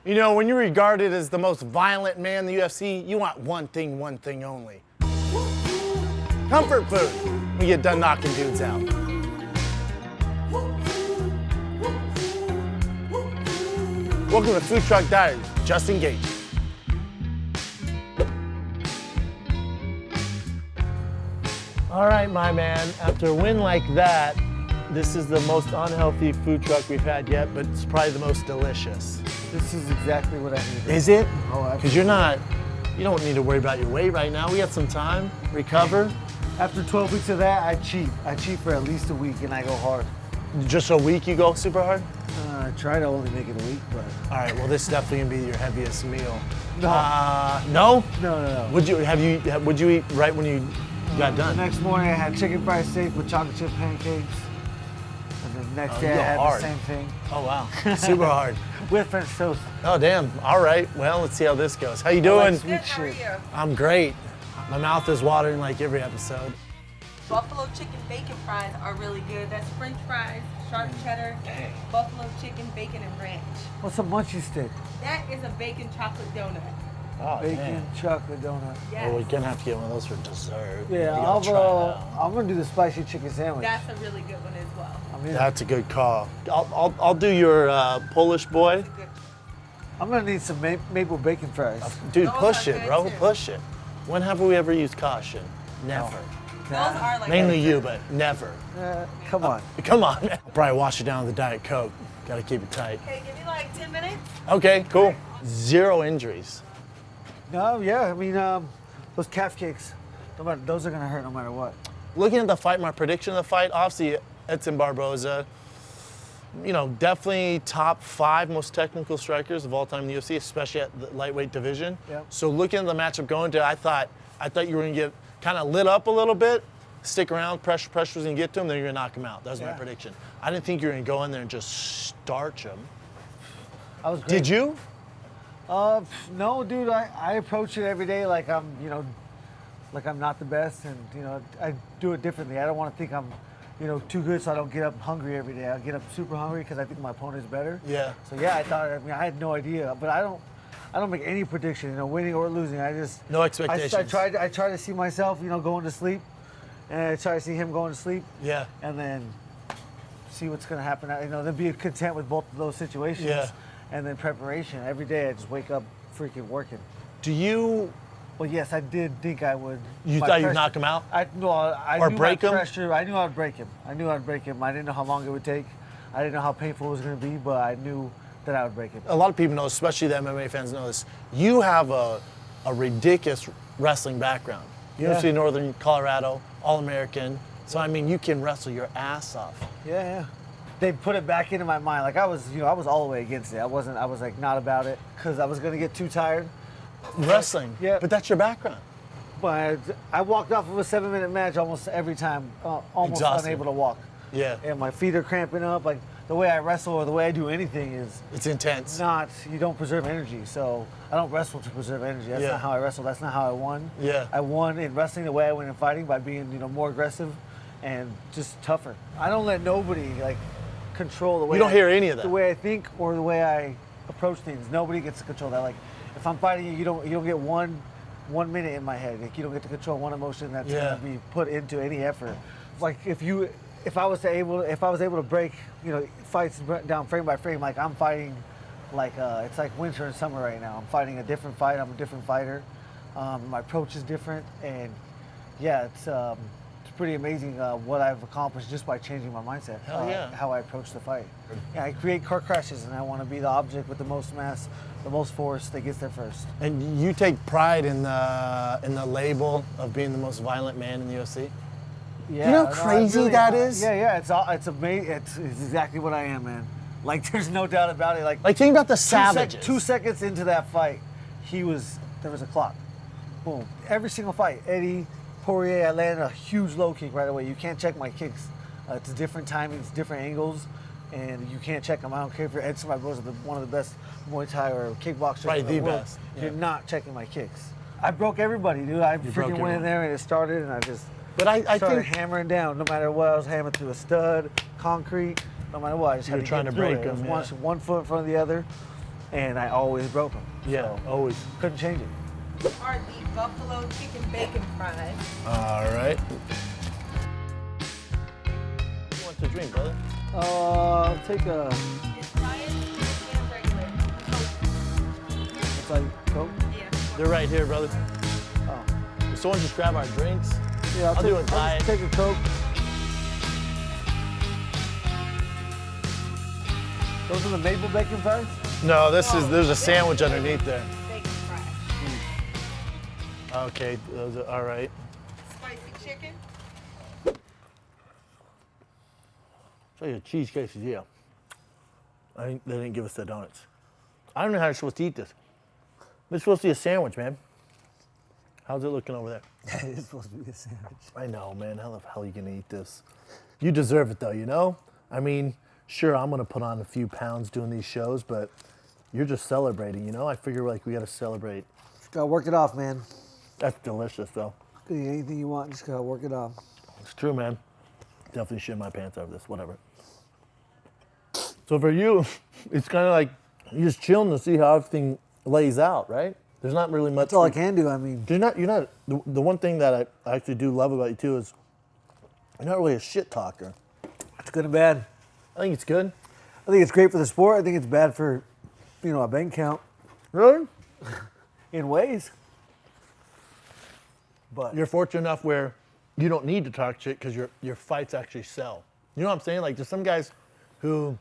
You know, when you're regarded as the most violent man in the UFC, you want one thing only. Comfort food when you get done knocking dudes out. Welcome to Food Truck Diaries, just engaged. All right, my man, after a win like that, this is the most unhealthy food truck we've had yet, but it's probably the most delicious. This is exactly what I need. Is it? Oh, absolutely. Because you don't need to worry about your weight right now. We got some time, recover. After 12 weeks of that, I cheat. I cheat for at least a week and I go hard. Just a week you go super hard? I try to only make it a week, but. All right, well this is definitely gonna be your heaviest meal. No. No? No. Would you eat right when you got done? The next morning I had chicken fried steak with chocolate chip pancakes. And the next day I had hard. the same thing. Oh wow, super hard. With French toast. Oh damn, all right. Well, let's see how this goes. How you doing? Sweet Good, how are shit. you? I'm great. My mouth is watering like every episode. Buffalo chicken bacon fries are really good. That's French fries, sharp cheddar, buffalo chicken, bacon, and ranch. What's a munchie stick? That is a bacon chocolate donut. Oh, Bacon man. chocolate donut. Yes. Well, we're gonna have to get one of those for dessert. Yeah, You gotta try it out. I'm gonna do the spicy chicken sandwich. That's a really good one as well. I mean, That's a good call. I'll do your Polish boy. It's a good. I'm gonna need some maple bacon fries. Dude, Those push are it, good, bro. too. Push it. When have we ever used caution? Never. Those are like Mainly you, but never. Come on. Come on. I'll probably wash it down with the Diet Coke. Gotta keep it tight. Okay, give me like 10 minutes. Okay, cool. 0 injuries. No, yeah, I mean, those calf kicks, those are gonna hurt no matter what. Looking at the fight, my prediction of the fight, obviously it's in Barboza. You know, definitely top 5 most technical strikers of all time in the UFC, especially at the lightweight division. Yep. So looking at the matchup going to, I thought you were gonna get kind of lit up a little bit, stick around, pressure was gonna get to him, then you're gonna knock him out. That was my prediction. I didn't think you were gonna go in there and just starch him. I was great. Did you? No, dude, I approach it every day like I'm, like I'm not the best, and I do it differently. I don't want to think I'm, too good, so I don't get up hungry every day. I get up super hungry because I think my opponent is better. Yeah. So yeah, I had no idea, but I don't make any prediction, winning or losing. I just No expectations. I try to see myself, going to sleep, and I try to see him going to sleep. Yeah. And then see what's going to happen. Then be content with both of those situations. Yeah. And then preparation. Every day I just wake up freaking working. Do you? Well, yes, I did think I would. You thought you'd knock him out? I Or knew break my him? pressure. I knew I'd break him. I didn't know how long it would take. I didn't know how painful it was going to be, but I knew that I would break him. A lot of people know, especially the MMA fans know this. You have a ridiculous wrestling background. University of Northern Colorado, All-American. So I mean, you can wrestle your ass off. Yeah. They put it back into my mind. Like I was all the way against it. I was like not about it because I was going to get too tired. Wrestling. Yeah. But that's your background. But I walked off of a 7-minute match almost every time, almost Exhausted. unable to walk. Yeah. And my feet are cramping up. Like the way I wrestle or the way I do anything is It's intense. you don't preserve energy. So I don't wrestle to preserve energy. That's not how I wrestle. That's not how I won. Yeah. I won in wrestling the way I win in fighting by being, more aggressive and just tougher. I don't let nobody control the way You don't hear any of that. The way I think or the way I approach things. Nobody gets to control that. Like if I'm fighting you, you don't get one minute in my head. Like you don't get to control one emotion that's gonna be put into any effort. Like if I was able to break, fights down frame by frame, like I'm fighting, like it's like winter and summer right now. I'm fighting a different fight. I'm a different fighter. My approach is different, and yeah, it's pretty amazing what I've accomplished just by changing my mindset. Hell yeah. How I approach the fight. Yeah, I create car crashes, and I want to be the object with the most mass, the most force that gets there first. And you take pride in the label of being the most violent man in the UFC? Yeah, You know how crazy that is? Yeah, it's amazing. It's exactly what I am, man. Like there's no doubt about it. Like Think about the savages. 2 seconds into that fight, there was a clock. Boom. Every single fight, Eddie, Poirier, I landed a huge low kick right away. You can't check my kicks. It's different timings, different angles, and you can't check them. I don't care if you're Edson Barboza, one of the best Muay Thai or kickboxers Right, in the the world. best. You're not checking my kicks. I broke everybody, dude. I freaking went in there and it started, and I just But I started think hammering down. No matter what, I was hammering through a stud, concrete. No matter what, I just had You're to trying get to through break it. It was them, one foot in front of the other. and I always broke them. Yeah, So, always. couldn't change it. Are the buffalo chicken bacon fries. All right. What want to drink, brother? I'll take a, It's diet and regular. it's like Coke. Yeah. They're right here, brother. Oh. Will someone just grab our drinks? Yeah, I'll do a diet. Just take a Coke. Those are the maple bacon fries? No, there's a sandwich underneath there. Bacon fries. Okay, those are all right. Spicy chicken. It's like a cheese quesadilla. I think they didn't give us the donuts. I don't know how you're supposed to eat this. It's supposed to be a sandwich, man. How's it looking over there? It's supposed to be a sandwich. I know, man. How the hell are you gonna eat this? You deserve it, though. You know. I mean, sure, I'm gonna put on a few pounds doing these shows, but you're just celebrating. You know. I figure like we gotta celebrate. Just gotta work it off, man. That's delicious, though. Could eat anything you want, just gotta work it off. It's true, man. Definitely shit my pants over this. Whatever. So for you, it's kind of like you're just chilling to see how everything lays out, right? There's not really much. That's all I can do. I mean, You're not. The one thing that I actually do love about you too is you're not really a shit talker. it's good and bad. I think it's good. I think it's great for the sport. I think it's bad for, a bank count Really? in ways. But You're fortunate enough where you don't need to talk shit because your fights actually sell. You know what I'm saying? Like there's some guys who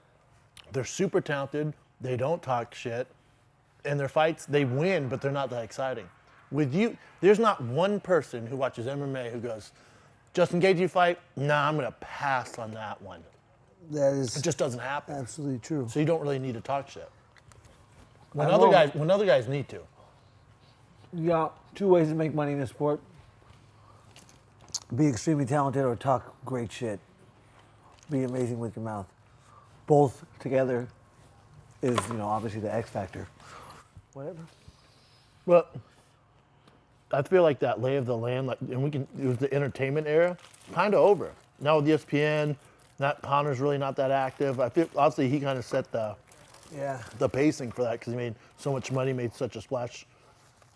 they're super talented, they don't talk shit, and their fights they win, but they're not that exciting. With you, there's not one person who watches MMA who goes, Justin Gaethje fight? Nah, I'm gonna pass on that one. that It is just doesn't happen. absolutely true. So you don't really need to talk shit. When I other won't. guys need to. You got two ways to make money in this sport. Be extremely talented or talk great shit. Be amazing with your mouth. Both together is, obviously the X factor. Whatever. Well, I feel like that lay of the land, it was the entertainment era, kind of over. Now with ESPN, Connor's really not that active. I feel obviously he kind of set the Yeah. pacing for that because he made so much money, made such a splash,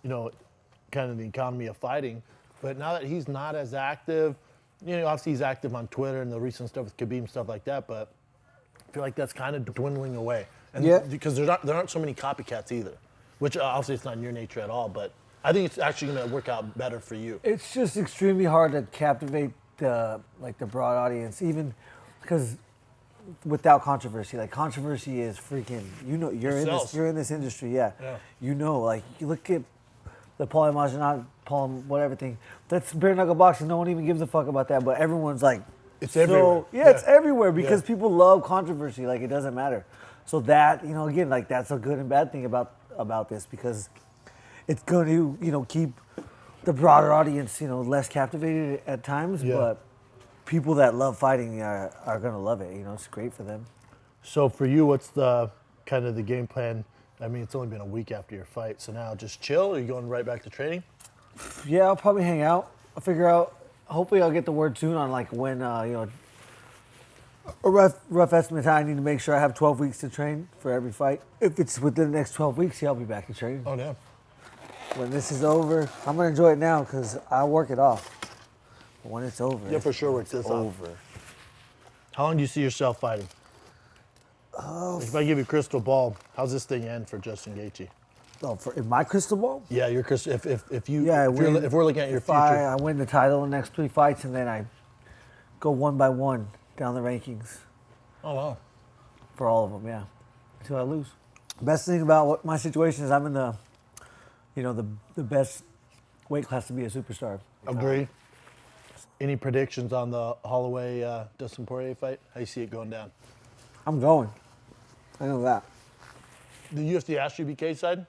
kind of the economy of fighting. But now that he's not as active, obviously he's active on Twitter and the recent stuff with Khabib and stuff like that. But I feel like that's kind of dwindling away. And Yeah. because there aren't so many copycats either, which obviously it's not in your nature at all. But I think it's actually going to work out better for you. It's just extremely hard to captivate the broad audience, even because without controversy. Like controversy is freaking. You're in this industry, yeah. You look at the Paul whatever thing. That's bare knuckle boxing. No one even gives a fuck about that, but everyone's like, It's everywhere. Yeah, it's everywhere because Yeah. people love controversy. Like it doesn't matter. So that again, like that's a good and bad thing about this because it's going to keep the broader audience less captivated at times, Yeah. but people that love fighting are going to love it. It's great for them. So for you, what's the kind of the game plan? I mean, it's only been a week after your fight, so now just chill. Or are you going right back to training? Yeah, I'll probably hang out. I'll figure out. Hopefully, I'll get the word soon on like when a rough estimate. I need to make sure I have 12 weeks to train for every fight. If it's within the next 12 weeks, yeah, I'll be back to training. Oh, damn. When this is over, I'm gonna enjoy it now because I work it off. But when it's over, Yeah, for sure, works this off. over. How long do you see yourself fighting? If I give you a crystal ball, how's this thing end for Justin Gaethje? Oh, in my crystal ball? Yeah, your crystal. If we're looking at your If future, I win the title in the next 3 fights and then I go one by one down the rankings oh wow, for all of them, yeah, until I lose. Best thing about my situation is I'm in the, the best weight class to be a superstar. agree. Any predictions on the Holloway Dustin Poirier fight? How you see it going down? I'm going. I know that. The UFC asked you to be cage side?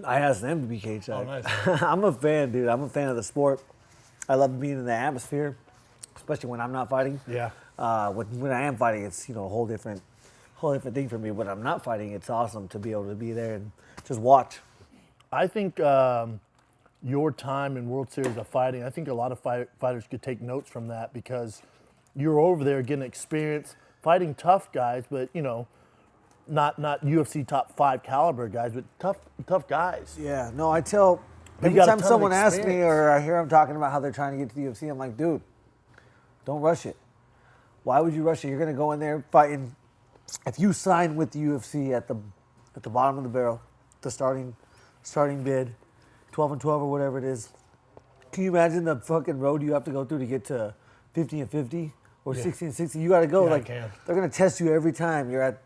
I asked them to be cage side. Oh, nice. I'm a fan, dude. I'm a fan of the sport. I love being in the atmosphere, especially when I'm not fighting. Yeah. When I am fighting, it's a whole different thing for me. When I'm not fighting, it's awesome to be able to be there and just watch. I think your time in World Series of Fighting, I think a lot of fighters could take notes from that because you're over there getting experience fighting tough guys, but not UFC top 5 caliber guys, but tough guys. Yeah, no, I tell You every got a time ton of someone asks me experience. or I hear them talking about how they're trying to get to the UFC, I'm like, dude, don't rush it. Why would you rush it? You're gonna go in there fighting. If you sign with the UFC at the bottom of the barrel, the starting bid, 12-12 or whatever it is, can you imagine the fucking road you have to go through to get to 50-50 or 60-60? You got to go. Yeah, I like can. they're gonna test you every time you're at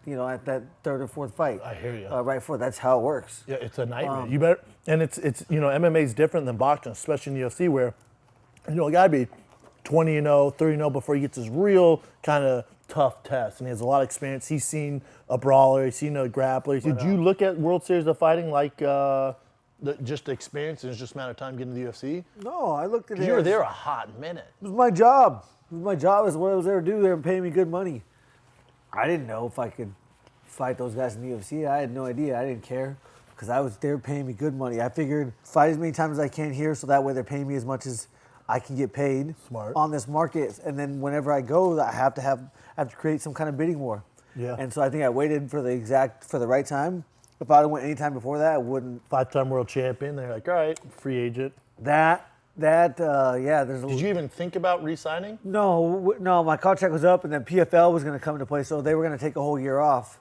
that third or fourth fight. I hear you. Right foot. That's how it works. Yeah, it's a nightmare. You better, and it's MMA is different than boxing, especially in the UFC where it gotta be 20-0, 30-0 before he gets his real kind of tough test, and he has a lot of experience. He's seen a brawler, he's seen a grappler. Did you look at World Series of Fighting like just the experience and it's just a matter of time getting to the UFC? No, I looked at it. You were as- there a hot minute. It was my job. It was my job. Is what I was there to do. They were paying me good money. I didn't know if I could fight those guys in the UFC. I had no idea. I didn't care because they were paying me good money. I figured fight as many times as I can here, so that way they're paying me as much as I can get paid Smart. on this market. And then whenever I go, I have to create some kind of bidding war. Yeah. And so I think I waited for the right time. If I went any time before that, I wouldn't. 5-time world champion. They're like, all right, free agent. Yeah. There's a Did you even think about re-signing? No, my contract was up, and then PFL was going to come into play, so they were going to take a whole year off.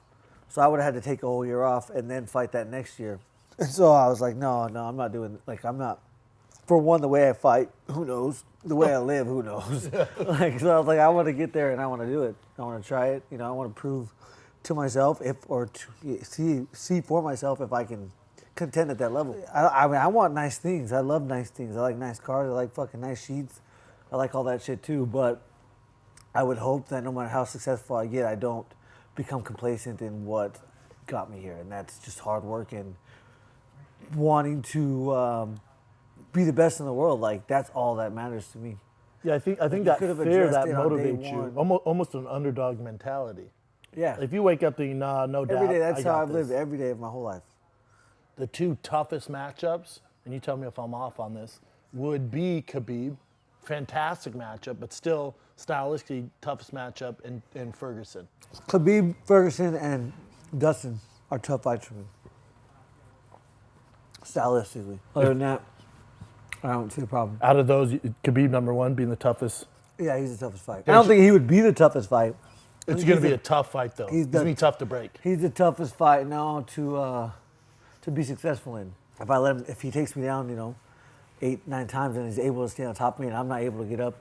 So I would have had to take a whole year off and then fight that next year. And so I was like, no, I'm not doing. I'm not. For one, the way I fight, who knows? The way I live, who knows? So I was like, I want to get there and I want to do it. I want to try it. I want to prove to myself see for myself if I can contend at that level. I mean, I want nice things. I love nice things. I like nice cars. I like fucking nice sheets. I like all that shit too. But I would hope that no matter how successful I get, I don't become complacent in what got me here, and that's just hard work and wanting to be the best in the world. Like that's all that matters to me. Yeah, I think you that could have fear addressed that it on day motivates you. one. Almost an underdog mentality. Yeah. If you wake up thinking, nah, no doubt. Every day, that's I how got I've this. lived every day of my whole life. The two toughest matchups, and you tell me if I'm off on this, would be Khabib. Fantastic matchup, but still stylistically toughest matchup in Ferguson. Khabib, Ferguson, and Dustin are tough fights for me. Stylistically. Other than that, I don't see the problem. Out of those, Khabib number one being the toughest. Yeah, he's the toughest fight. I don't think he would be the toughest fight. It's going to be a tough fight, though. he's It's going to the- be tough to break. He's the toughest fight now to be successful in. If he takes me down, 8-9 times and he's able to stay on top of me and I'm not able to get up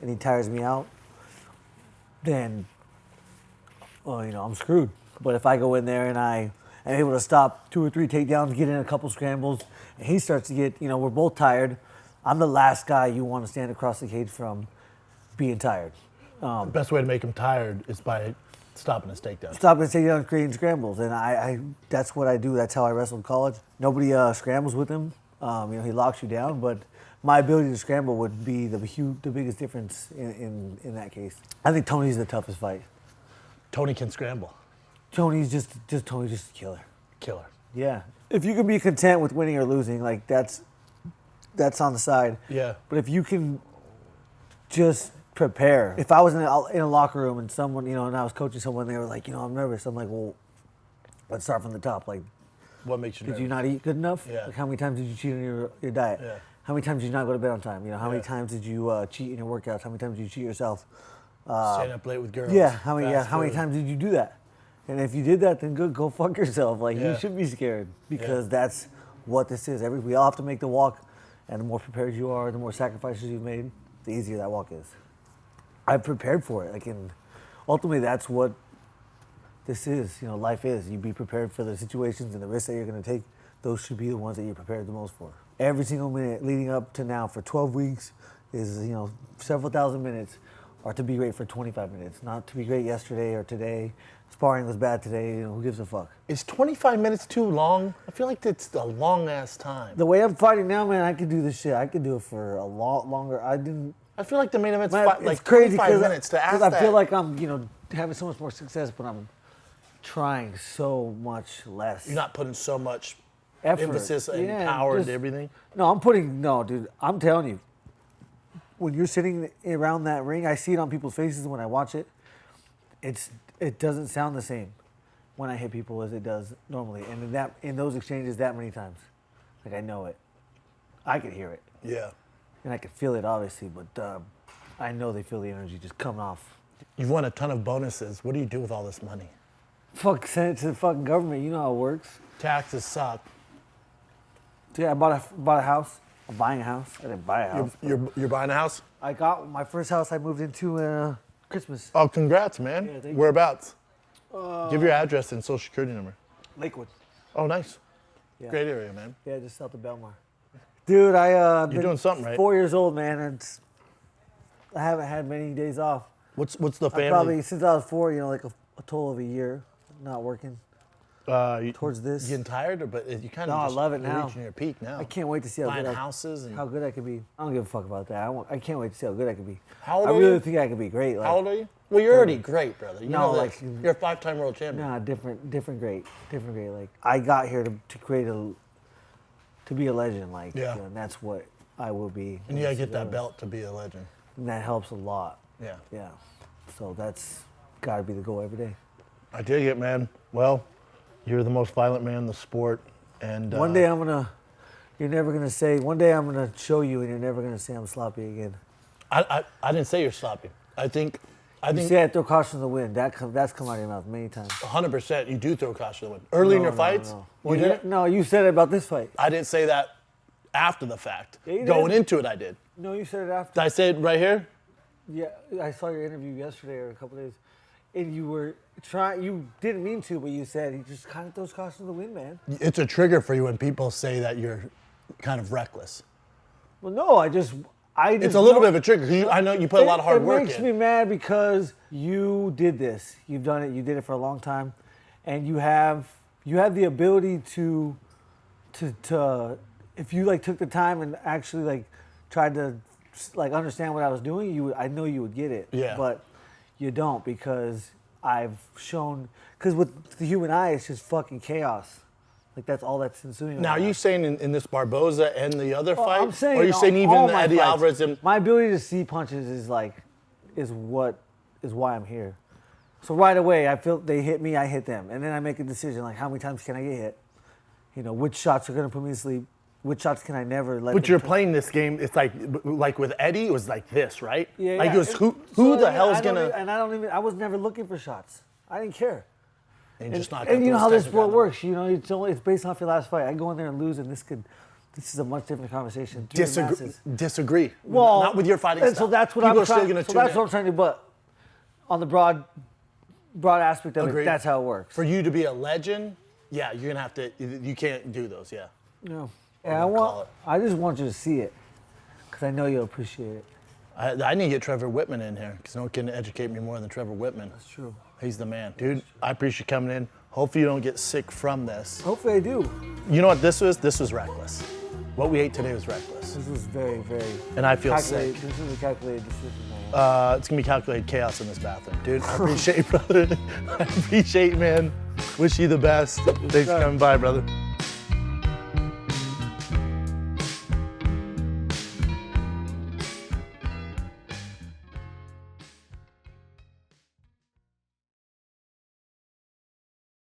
and he tires me out, then, I'm screwed. But if I go in there and I am able to stop 2 or 3 takedowns, get in a couple scrambles, and he starts to get, we're both tired, I'm the last guy you want to stand across the cage from being tired. The best way to make him tired is by stopping his takedown. Stop and take down creating scrambles, and I that's what I do. That's how I wrestled in college. Nobody scrambles with him. He locks you down, but my ability to scramble would be the biggest difference in that case. I think Tony's the toughest fight. Tony can scramble. Tony's just a killer. Killer. Yeah. If you can be content with winning or losing, like that's on the side. Yeah. But if you can just prepare. If I was in a locker room and someone, and I was coaching someone, they were like, I'm nervous. I'm like, well, let's start from the top. Like, What makes you did nervous? you not eat good enough? Yeah. Like, how many times did you cheat on your diet? Yeah. How many times did you not go to bed on time? How many Yeah. times did you cheat in your workouts? How many times did you cheat yourself? Staying up late with girls. Yeah. How many fast food. times did you do that? And if you did that, then good, go fuck yourself. Like Yeah. you should be scared because that's what this is. We all have to make the walk, and the more prepared you are, the more sacrifices you've made, the easier that walk is. I've prepared for it. And ultimately, that's what this is. Life is. You be prepared for the situations and the risks that you're going to take. Those should be the ones that you're prepared the most for. Every single minute leading up to now for 12 weeks is, several thousand minutes are to be great for 25 minutes, not to be great yesterday or today. Sparring was bad today. Who gives a fuck? Is 25 minutes too long? I feel like that's a long ass time. The way I'm fighting now, man, I could do this shit. I could do it for a lot longer. I feel like the main event's Man, like crazy 25 minutes to ask because that. I feel like I'm, having so much more success, but I'm trying so much less. You're not putting so much Effort. emphasis and Yeah, power just- into everything. No, dude, I'm telling you, when you're sitting around that ring, I see it on people's faces when I watch it. It doesn't sound the same. when I hit people as it does normally. And in those exchanges that many times. Like I know it. I could hear it. Yeah. And I could feel it obviously, but I know they feel the energy just coming off. You've won a ton of bonuses. What do you do with all this money? Fuck, send it to the fucking government. You know how it works. Taxes suck. So yeah, I bought a house. I'm buying a house. I didn't buy a house. You're buying a house? I got my first house I moved into Christmas. Oh, congrats, man. Yeah, thank you. Whereabouts? Give your address and social security number. Lakewood. Oh, nice. Yeah. Great area, man. Yeah, just south of Belmar. Dude, You're doing something right. 4 years old, man, and I haven't had many days off. What's the family? I probably since I was 4, like a total of a year not working. Towards this. Getting tired, but you kind of No, I love it you're now. reaching your peak now. I can't wait to see how Buying good houses and how good I could be. I don't give a fuck about that. I can't wait to see how good I could be. How old I are really you? think I could be great. Like, How old are you? Well, you're already great, brother. You No, know like- this. You're a 5-time world champion. Nah, different great. Like I got here to create to be a legend. Like Yeah. and that's what I will be. And you gotta get that belt to be a legend. And that helps a lot. Yeah. Yeah. So that's got to be the goal every day. I dig it, man. Well, you're the most violent man in the sport, and One day you're never gonna say. One day I'm gonna show you, and you're never gonna say I'm sloppy again. I didn't say you're sloppy. I think You say I throw caution to the wind. That's come out of your mouth many times. 100% you do throw caution to the wind. Early in your fights, No. you didn't. No, you said it about this fight. I didn't say that after the fact. Yeah, you Going did. into it, I did. No, you said it after. Did I say it right here? Yeah, I saw your interview yesterday or a couple days, and you were trying. You didn't mean to, but you said he just kind of throws caution to the wind, man. It's a trigger for you when people say that you're kind of reckless. Well, no, I just. It's a little bit of a trigger. 'Cause I know you put a lot of hard work in. It makes me mad because you did this. You've done it. You did it for a long time, and you have the ability to if you like took the time and actually like tried to like understand what I was doing, I know you would get it. Yeah. But you don't because I've shown because with the human eye, it's just fucking chaos. Like that's all that's ensuing. Now, are you saying in this Barboza and the other fight? I'm saying, or are you saying even all the my Eddie fights. Alvarez and My ability to see punches is why I'm here. So right away, I feel they hit me, I hit them, and then I make a decision like how many times can I get hit? You know, which shots are gonna put me to sleep? Which shots can I never let? But them you're touch? playing this game. It's like with Eddie, it was like this, right? Yeah, Like yeah. it was who So, the I mean, hell's I don't gonna? even- and I don't even. I was never looking for shots. I didn't care. And just not. And you know how this sport works. You know, it's based off your last fight. I go in there and lose, and this is a much different conversation. to the masses. Disagree. Well, Not with your fighting and style. so that's what People I'm are still trying. gonna So tune that's in. what I'm trying to do. But on the broad aspect of Agreed. it, that's how it works. For you to be a legend, yeah, you're gonna have to. You can't do those. Yeah. No. Or Yeah, call it. I just want you to see it, because I know you'll appreciate it. I need to get Trevor Whitman in here because no one can educate me more than Trevor Whitman. That's true. He's the man, dude. I appreciate you coming in. Hopefully you don't get sick from this. Hopefully I do. You know what this was? This was reckless. What we ate today was reckless. This was very, very And I feel calculated. sick. This is a calculated decision, man. It's gonna be calculated chaos in this bathroom. Dude, I appreciate you, brother. I appreciate you, man. Wish you the best. Thanks for coming by, brother.